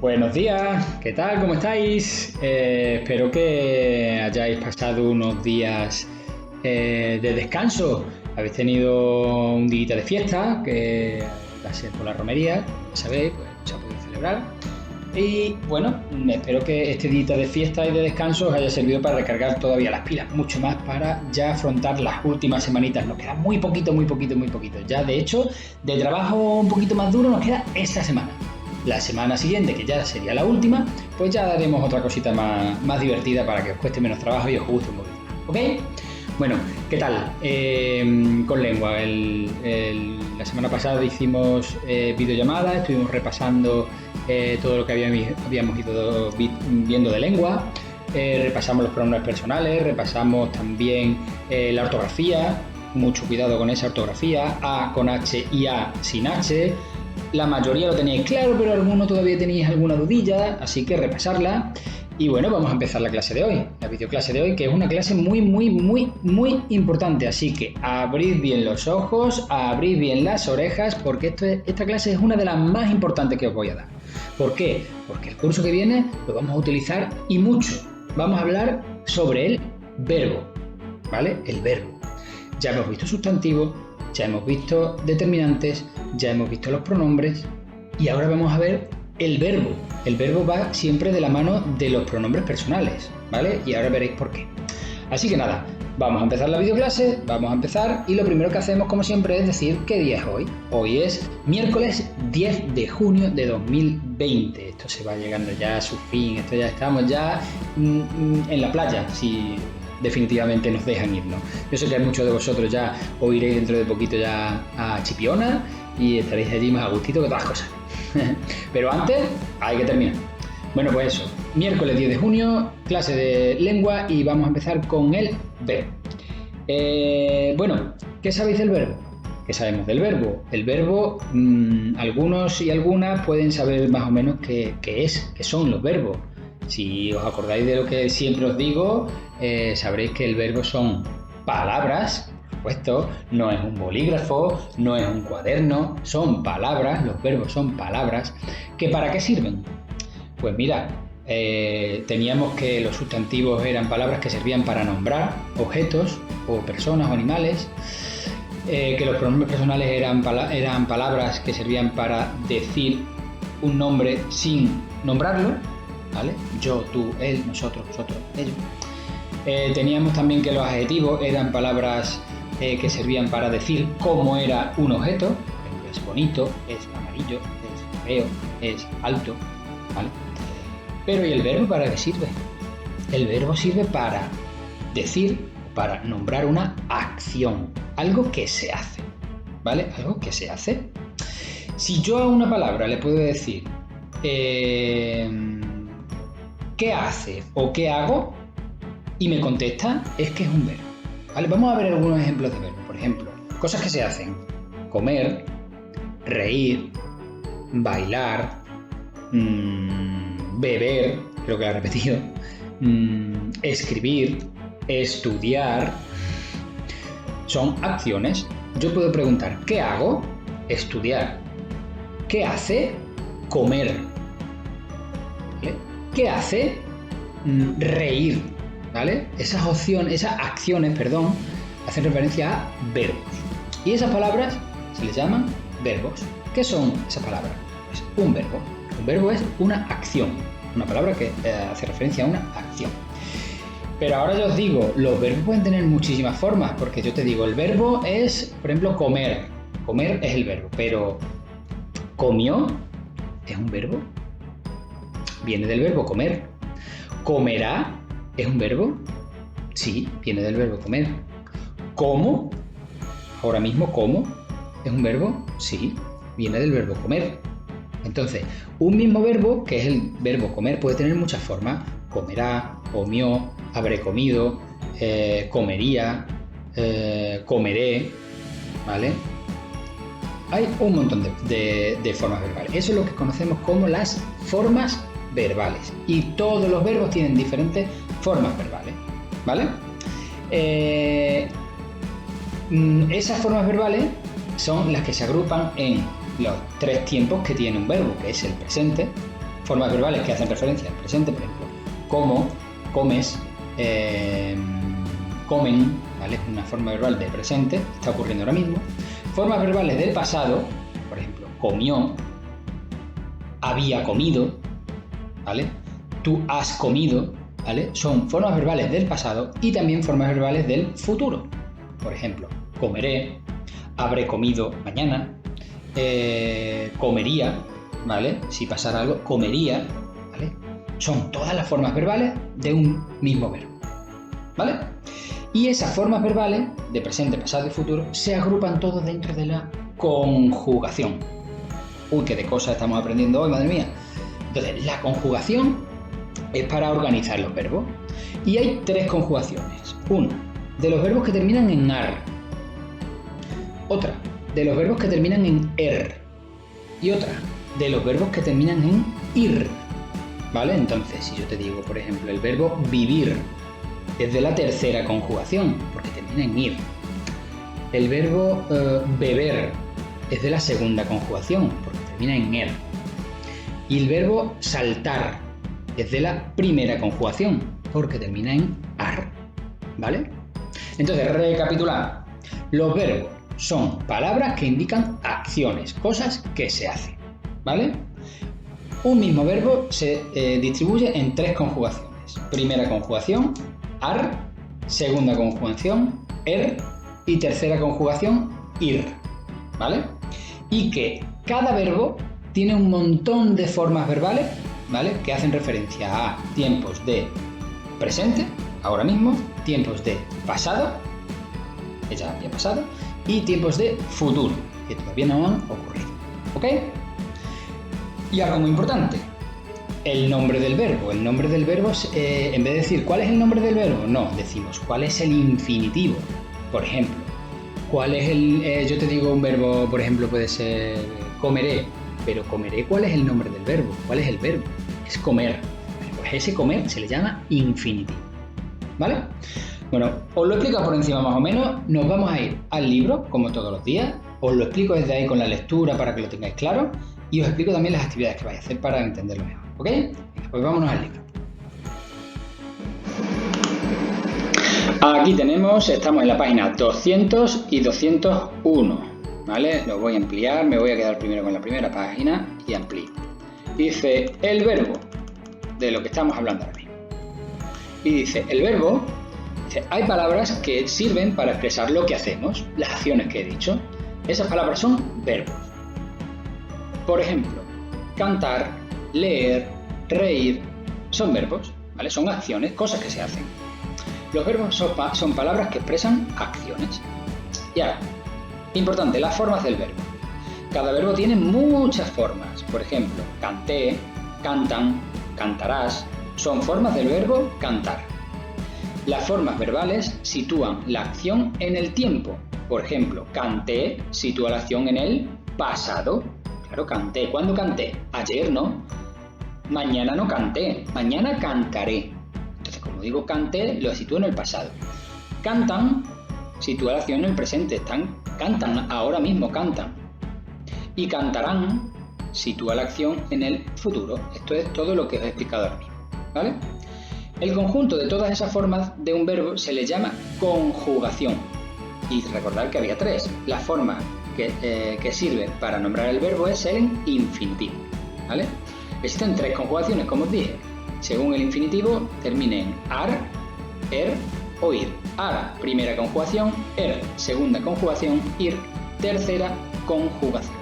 Buenos días, ¿qué tal? ¿Cómo estáis? Espero que hayáis pasado unos días de descanso. Habéis tenido un día de fiesta, que va a ser por la romería, ya sabéis, pues se ha podido celebrar. Y bueno, espero que este día de fiesta y de descanso os haya servido para recargar todavía las pilas, mucho más para ya afrontar las últimas semanitas. Nos queda muy poquito, muy poquito, muy poquito. Ya de hecho, de trabajo un poquito más duro nos queda esta semana. La semana siguiente, que ya sería la última, pues ya daremos otra cosita más divertida para que os cueste menos trabajo y os guste un poquito más. ¿Ok? Bueno, ¿qué tal? Con lengua. La semana pasada hicimos videollamada, estuvimos repasando todo lo que habíamos ido viendo de lengua, repasamos los pronombres personales, repasamos también la ortografía, mucho cuidado con esa ortografía, A con H y A sin H. La mayoría lo teníais claro, pero algunos todavía tenéis alguna dudilla, así que repasarla. Y bueno, vamos a empezar la clase de hoy, la videoclase de hoy, que es una clase muy importante. Así que abrid bien los ojos, abrid bien las orejas, porque esta clase es una de las más importantes que os voy a dar. ¿Por qué? Porque el curso que viene lo vamos a utilizar y mucho. Vamos a hablar sobre el verbo, ¿vale? El verbo. Ya hemos visto sustantivos, ya hemos visto determinantes, ya hemos visto los pronombres y ahora vamos a ver el verbo. El verbo va siempre de la mano de los pronombres personales, ¿vale? Y ahora veréis por qué. Así que nada, vamos a empezar la videoclase, vamos a empezar y lo primero que hacemos, como siempre, es decir qué día es hoy. Hoy es miércoles 10 de junio de 2020. Esto se va llegando ya a su fin, esto ya estamos ya en la playa, si definitivamente nos dejan irnos. Yo sé que hay muchos de vosotros ya oiréis dentro de poquito ya a Chipiona y estaréis allí más a gustito que todas las cosas. Pero antes hay que terminar. Bueno, pues eso, miércoles 10 de junio, clase de lengua y vamos a empezar con el verbo. Bueno, ¿qué sabéis del verbo? ¿Qué sabemos del verbo? El verbo, algunos y algunas pueden saber más o menos qué son los verbos. Si os acordáis de lo que siempre os digo, sabréis que el verbo son palabras, por supuesto, no es un bolígrafo, no es un cuaderno, son palabras, los verbos son palabras. ¿Que para qué sirven? Pues mira, teníamos que los sustantivos eran palabras que servían para nombrar objetos o personas o animales, que los pronombres personales eran palabras que servían para decir un nombre sin nombrarlo, ¿vale? Yo, tú, él, nosotros, vosotros, ellos. Teníamos también que los adjetivos eran palabras que servían para decir cómo era un objeto. Por ejemplo, es bonito, es amarillo, es feo, es alto, ¿vale? Pero ¿y el verbo para qué sirve? El verbo sirve para decir, para nombrar una acción, algo que se hace, ¿vale? Algo que se hace. Si yo a una palabra le puedo decir ¿qué hace o qué hago? Y me contesta, es que es un verbo, ¿vale? Vamos a ver algunos ejemplos de verbo. Por ejemplo, cosas que se hacen: comer, reír, bailar, beber, creo que lo he repetido, escribir, estudiar. Son acciones. Yo puedo preguntar, ¿qué hago? Estudiar. ¿Qué hace? Comer. ¿Vale? ¿Qué hace? Reír. ¿Vale? Esas acciones, hacen referencia a verbos. Y esas palabras se les llaman verbos. ¿Qué son esas palabras? Pues un verbo. Un verbo es una acción. Una palabra que hace referencia a una acción. Pero ahora yo os digo, los verbos pueden tener muchísimas formas, porque yo te digo, el verbo es, por ejemplo, comer. Comer es el verbo, pero ¿comió? ¿Es un verbo? Viene del verbo comer. ¿Comerá? ¿Es un verbo? Sí, viene del verbo comer. ¿Cómo? Ahora mismo, ¿cómo? ¿Es un verbo? Sí, viene del verbo comer. Entonces, un mismo verbo, que es el verbo comer, puede tener muchas formas. Comerá, comió, habré comido, comería, comeré, ¿vale? Hay un montón de formas verbales. Eso es lo que conocemos como las formas verbales. Y todos los verbos tienen diferentes formas verbales, ¿vale? Esas formas verbales son las que se agrupan en los tres tiempos que tiene un verbo, que es el presente, formas verbales que hacen referencia al presente, por ejemplo, como, comes, comen, ¿vale? Es una forma verbal de presente, está ocurriendo ahora mismo. Formas verbales del pasado, por ejemplo, comió, había comido, ¿vale? Tú has comido, ¿vale? Son formas verbales del pasado y también formas verbales del futuro. Por ejemplo, comeré, habré comido mañana, comería, ¿vale? Si pasara algo, comería, ¿vale? Son todas las formas verbales de un mismo verbo, ¿vale? Y esas formas verbales de presente, pasado y futuro se agrupan todos dentro de la conjugación. Uy, qué de cosas estamos aprendiendo hoy, madre mía. Entonces, la conjugación es para organizar los verbos. Y hay 3 conjugaciones. Una, de los verbos que terminan en ar. Otra, de los verbos que terminan en er. Y otra, de los verbos que terminan en ir. ¿Vale? Entonces, si yo te digo, por ejemplo, el verbo vivir es de la tercera conjugación, porque termina en ir. El verbo beber es de la segunda conjugación, porque termina en er. Y el verbo saltar es de la primera conjugación, porque termina en ar. ¿Vale? Entonces, recapitulando. Los verbos son palabras que indican acciones, cosas que se hacen. ¿Vale? Un mismo verbo se distribuye en 3 conjugaciones. Primera conjugación, ar. Segunda conjugación, er. Y tercera conjugación, ir. ¿Vale? Y que cada verbo tiene un montón de formas verbales, ¿vale? Que hacen referencia a tiempos de presente, ahora mismo, tiempos de pasado, que ya había pasado, y tiempos de futuro, que todavía no han ocurrido. ¿Ok? Y algo muy importante, el nombre del verbo. El nombre del verbo, en vez de decir ¿cuál es el nombre del verbo? No, decimos ¿cuál es el infinitivo? Por ejemplo, ¿cuál es el...? Yo te digo un verbo, por ejemplo, puede ser comeré, pero comeré, ¿cuál es el nombre del verbo? ¿Cuál es el verbo? Es comer. Pues ese comer se le llama infinitivo. ¿Vale? Bueno, os lo explico por encima más o menos. Nos vamos a ir al libro, como todos los días. Os lo explico desde ahí con la lectura para que lo tengáis claro. Y os explico también las actividades que vais a hacer para entenderlo mejor. ¿Ok? Pues vámonos al libro. Aquí estamos en la página 200 y 201. ¿Vale? Lo voy a ampliar, me voy a quedar primero con la primera página y amplío. Dice el verbo, de lo que estamos hablando ahora mismo. Y dice, el verbo, hay palabras que sirven para expresar lo que hacemos, las acciones que he dicho. Esas palabras son verbos. Por ejemplo, cantar, leer, reír, son verbos, ¿vale? Son acciones, cosas que se hacen. Los verbos son palabras que expresan acciones. Y ahora, importante, las formas del verbo. Cada verbo tiene muchas formas. Por ejemplo, canté, cantan, cantarás. Son formas del verbo cantar. Las formas verbales sitúan la acción en el tiempo. Por ejemplo, canté sitúa la acción en el pasado. Claro, canté. ¿Cuándo canté? Ayer, ¿no? Mañana no canté. Mañana cantaré. Entonces, como digo canté, lo sitúo en el pasado. Cantan sitúa la acción en el presente. Cantan, ahora mismo cantan. Y cantarán sitúa la acción en el futuro. Esto es todo lo que os he explicado ahora mismo. ¿Vale? El conjunto de todas esas formas de un verbo se le llama conjugación. Y recordad que había 3. La forma que sirve para nombrar el verbo es el infinitivo. ¿Vale? Existen 3 conjugaciones, como os dije. Según el infinitivo, termina en ar, er o ir. Ar, primera conjugación, er, segunda conjugación, ir, tercera conjugación.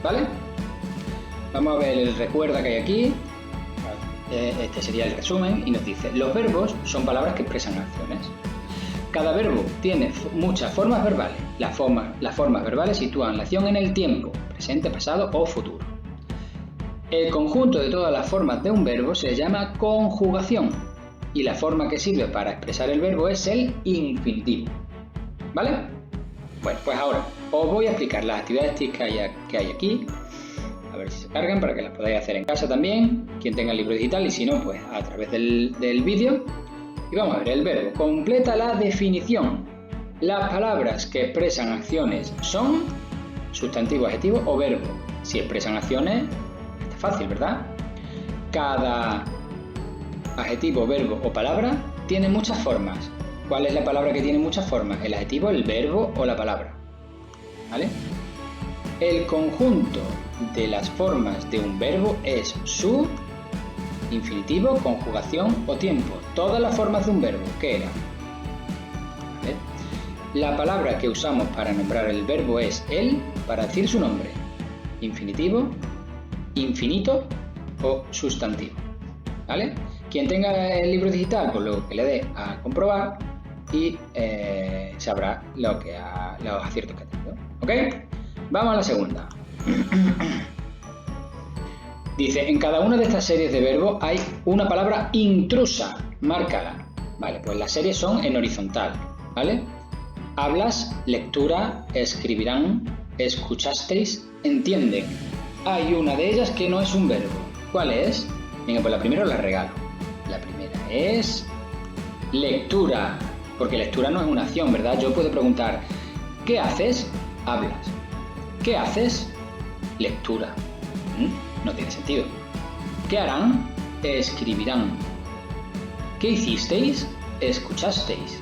¿Vale? Vamos a ver el recuerda que hay aquí. Este sería el resumen y nos dice, los verbos son palabras que expresan acciones. Cada verbo tiene muchas formas verbales. Las formas verbales sitúan la acción en el tiempo, presente, pasado o futuro. El conjunto de todas las formas de un verbo se llama conjugación y la forma que sirve para expresar el verbo es el infinitivo. ¿Vale? Bueno, pues ahora os voy a explicar las actividades que hay aquí. A ver si se cargan para que las podáis hacer en casa también, quien tenga el libro digital, y si no, pues a través del vídeo. Y vamos a ver el verbo. Completa la definición. Las palabras que expresan acciones son sustantivo, adjetivo o verbo. Si expresan acciones, está fácil, ¿verdad? cada adjetivo, verbo o palabra tiene muchas formas. ¿Cuál es la palabra que tiene muchas formas? ¿El adjetivo, el verbo o la palabra? ¿Vale? El conjunto de las formas de un verbo es su, infinitivo, conjugación o tiempo. Todas las formas de un verbo, ¿qué era? ¿Vale? La palabra que usamos para nombrar el verbo es el, para decir su nombre. Infinitivo, infinito o sustantivo. ¿Vale? Quien tenga el libro digital, pues lo que le dé a comprobar y sabrá los aciertos que ha tenido. ¿Ok? Vamos a la segunda. Dice, en cada una de estas series de verbos hay una palabra intrusa. Márcala. Vale, pues las series son en horizontal. ¿Vale? Hablas, lectura, escribirán, escuchasteis, entienden. Hay una de ellas que no es un verbo. ¿Cuál es? Venga, pues la primera os la regalo. La primera es lectura, porque lectura no es una acción, ¿verdad? Yo puedo preguntar, ¿qué haces? Hablas. ¿Qué haces? Lectura. No tiene sentido. ¿Qué harán? Escribirán. ¿Qué hicisteis? Escuchasteis.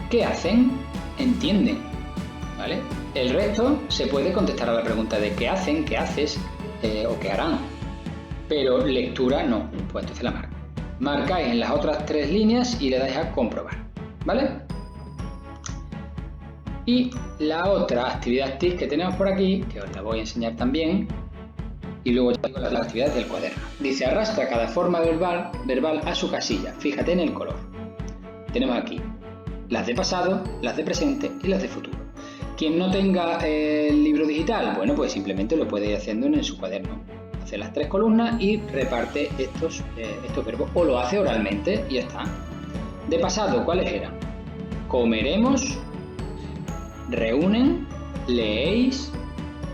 ¿Qué hacen? Entienden. ¿Vale? El resto se puede contestar a la pregunta de qué hacen, qué haces o qué harán. Pero lectura no, pues entonces la marco. Marcáis en las otras 3 líneas y le dais a comprobar, ¿vale? Y la otra actividad TIC que tenemos por aquí, que os la voy a enseñar también, y luego ya digo las actividades del cuaderno. Dice, arrastra cada forma verbal a su casilla, fíjate en el color. Tenemos aquí las de pasado, las de presente y las de futuro. Quien no tenga el libro digital, bueno, pues simplemente lo puede ir haciendo en su cuaderno. Hace las 3 columnas y reparte estos verbos, o lo hace oralmente y ya está. De pasado, ¿cuáles eran? Comeremos, reúnen, leéis,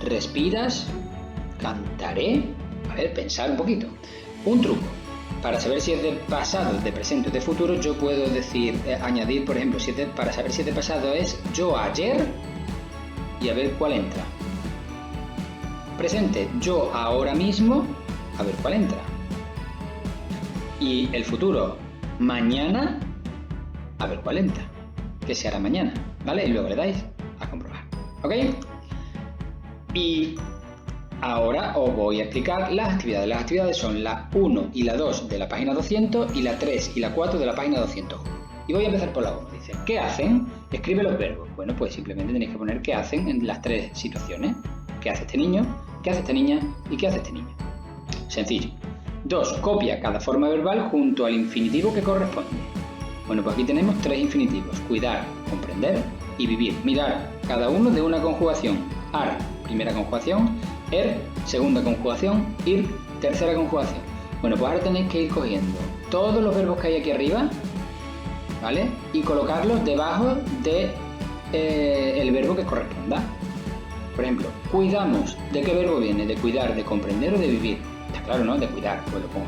respiras, cantaré. A ver, pensar un poquito. Un truco. Para saber si es de pasado, de presente o de futuro, yo puedo decir, añadir, por ejemplo, para saber si es de pasado es yo ayer y a ver cuál entra. Presente, yo ahora mismo, a ver cuál entra. Y el futuro, mañana, a ver cuál entra. ¿Qué se hará mañana? ¿Vale? Y luego le dais a comprobar. ¿Ok? Y ahora os voy a explicar las actividades. Las actividades son la 1 y la 2 de la página 200 y la 3 y la 4 de la página 200. Y voy a empezar por la 1. Dice, ¿qué hacen? Escribe los verbos. Bueno, pues simplemente tenéis que poner qué hacen en las 3 situaciones. ¿Qué hace este niño? ¿Qué hace esta niña? ¿Y qué hace este niño? Sencillo. 2. Copia cada forma verbal junto al infinitivo que corresponde. Bueno, pues aquí tenemos 3 infinitivos. Cuidar, comprender y vivir. Mirar, cada uno de una conjugación. Ar, primera conjugación. Er, segunda conjugación. Ir, tercera conjugación. Bueno, pues ahora tenéis que ir cogiendo todos los verbos que hay aquí arriba, ¿vale? Y colocarlos debajo de el verbo que corresponda. Por ejemplo, cuidamos. ¿De qué verbo viene? ¿De cuidar, de comprender o de vivir? Está claro, ¿no? De cuidar, pues lo pongo.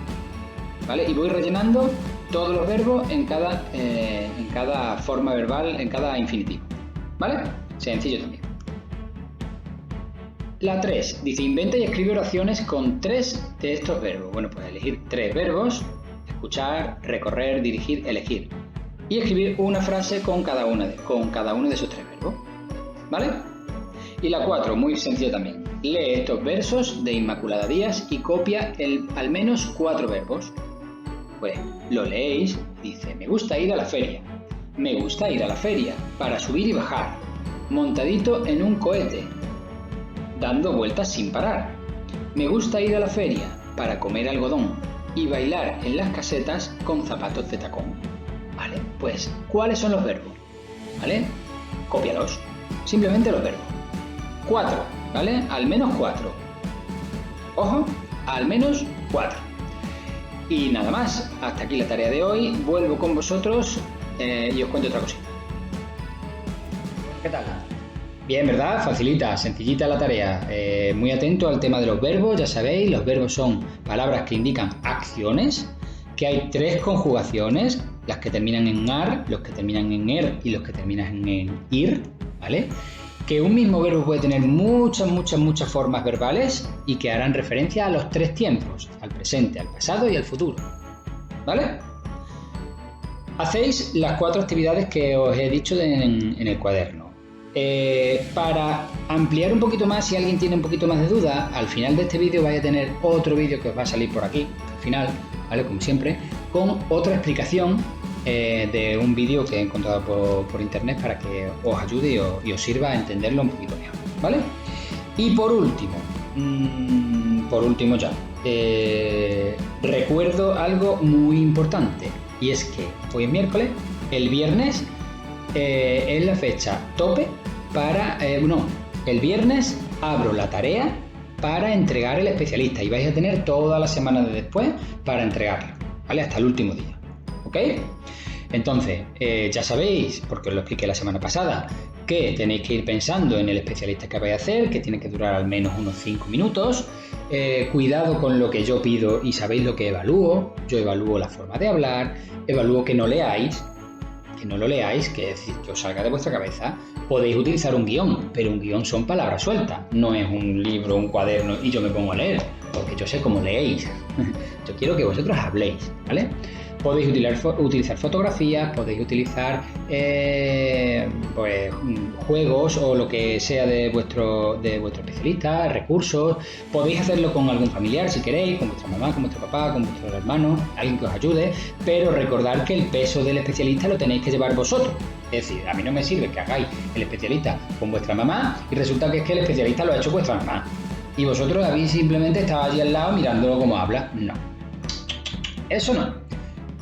¿Vale? Y voy rellenando todos los verbos en cada forma verbal, en cada infinitivo. ¿Vale? Sencillo también. La 3 dice, inventa y escribe oraciones con 3 de estos verbos. Bueno, pues elegir 3 verbos, escuchar, recorrer, dirigir, elegir. Y escribir una frase con cada uno de esos 3 verbos. ¿Vale? Y la 4, muy sencilla también. Lee estos versos de Inmaculada Díaz y copia al menos 4 verbos. Pues lo leéis, dice, me gusta ir a la feria. Me gusta ir a la feria para subir y bajar, montadito en un cohete, dando vueltas sin parar. Me gusta ir a la feria para comer algodón y bailar en las casetas con zapatos de tacón. ¿Vale? Pues, ¿cuáles son los verbos? ¿Vale? Cópialos. Simplemente los verbos. 4, ¿vale? Al menos 4. Ojo, al menos 4. Y nada más, hasta aquí la tarea de hoy. Vuelvo con vosotros y os cuento otra cosita. ¿Qué tal? Bien, ¿verdad? Facilita, sencillita la tarea. Muy atento al tema de los verbos, ya sabéis, los verbos son palabras que indican acciones, que hay 3 conjugaciones, las que terminan en ar, los que terminan en er y los que terminan en ir, ¿vale? que un mismo verbo puede tener muchas formas verbales y que harán referencia a los 3 tiempos, al presente, al pasado y al futuro. ¿Vale? Hacéis las 4 actividades que os he dicho en el cuaderno. Para ampliar un poquito más, si alguien tiene un poquito más de duda, al final de este vídeo vais a tener otro vídeo que os va a salir por aquí, al final, ¿vale? Como siempre, con otra explicación de un vídeo que he encontrado por internet para que os ayude y os sirva a entenderlo un poquito mejor, ¿vale? Y por último ya, recuerdo algo muy importante, y es que hoy es miércoles, el viernes es la fecha tope para... el viernes abro la tarea para entregar el especialista y vais a tener toda la semana de después para entregarlo, ¿vale? Hasta el último día, ¿ok? Entonces, ya sabéis, porque os lo expliqué la semana pasada, que tenéis que ir pensando en el especialista que vais a hacer, que tiene que durar al menos unos 5 minutos. Cuidado con lo que yo pido y sabéis lo que evalúo. Yo evalúo la forma de hablar, evalúo que no lo leáis, que es decir, que os salga de vuestra cabeza. Podéis utilizar un guión, pero un guión son palabras sueltas, no es un libro, un cuaderno y yo me pongo a leer, porque yo sé cómo leéis. Yo quiero que vosotros habléis, ¿vale? Podéis utilizar fotografías, podéis utilizar pues, juegos o lo que sea de vuestro especialista, recursos. Podéis hacerlo con algún familiar si queréis, con vuestra mamá, con vuestro papá, con vuestro hermano, alguien que os ayude, pero recordad que el peso del especialista lo tenéis que llevar vosotros. Es decir, a mí no me sirve que hagáis el especialista con vuestra mamá y resulta que es que el especialista lo ha hecho vuestra mamá y vosotros habéis simplemente estado allí al lado mirándolo como habla. No, eso no.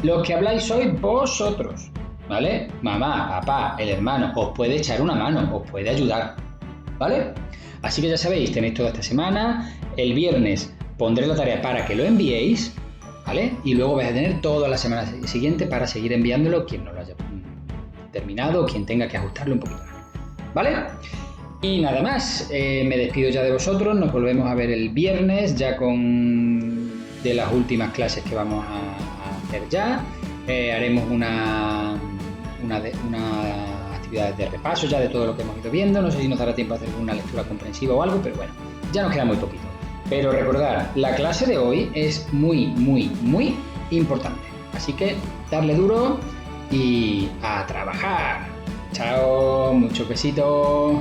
Los que habláis sois vosotros, ¿vale? Mamá, papá, el hermano, os puede echar una mano, os puede ayudar, ¿vale? Así que ya sabéis, tenéis toda esta semana. El viernes pondré la tarea para que lo enviéis, ¿vale? Y luego vais a tener toda la semana siguiente para seguir enviándolo, quien no lo haya terminado, quien tenga que ajustarlo un poquito más, ¿vale? Y nada más, me despido ya de vosotros, nos volvemos a ver el viernes ya con de las últimas clases que vamos a hacer ya. Haremos una actividad de repaso ya de todo lo que hemos ido viendo. No sé si nos dará tiempo a hacer una lectura comprensiva o algo, pero bueno, ya nos queda muy poquito. Pero recordad, la clase de hoy es muy importante, así que darle duro y a trabajar. Chao, muchos besitos.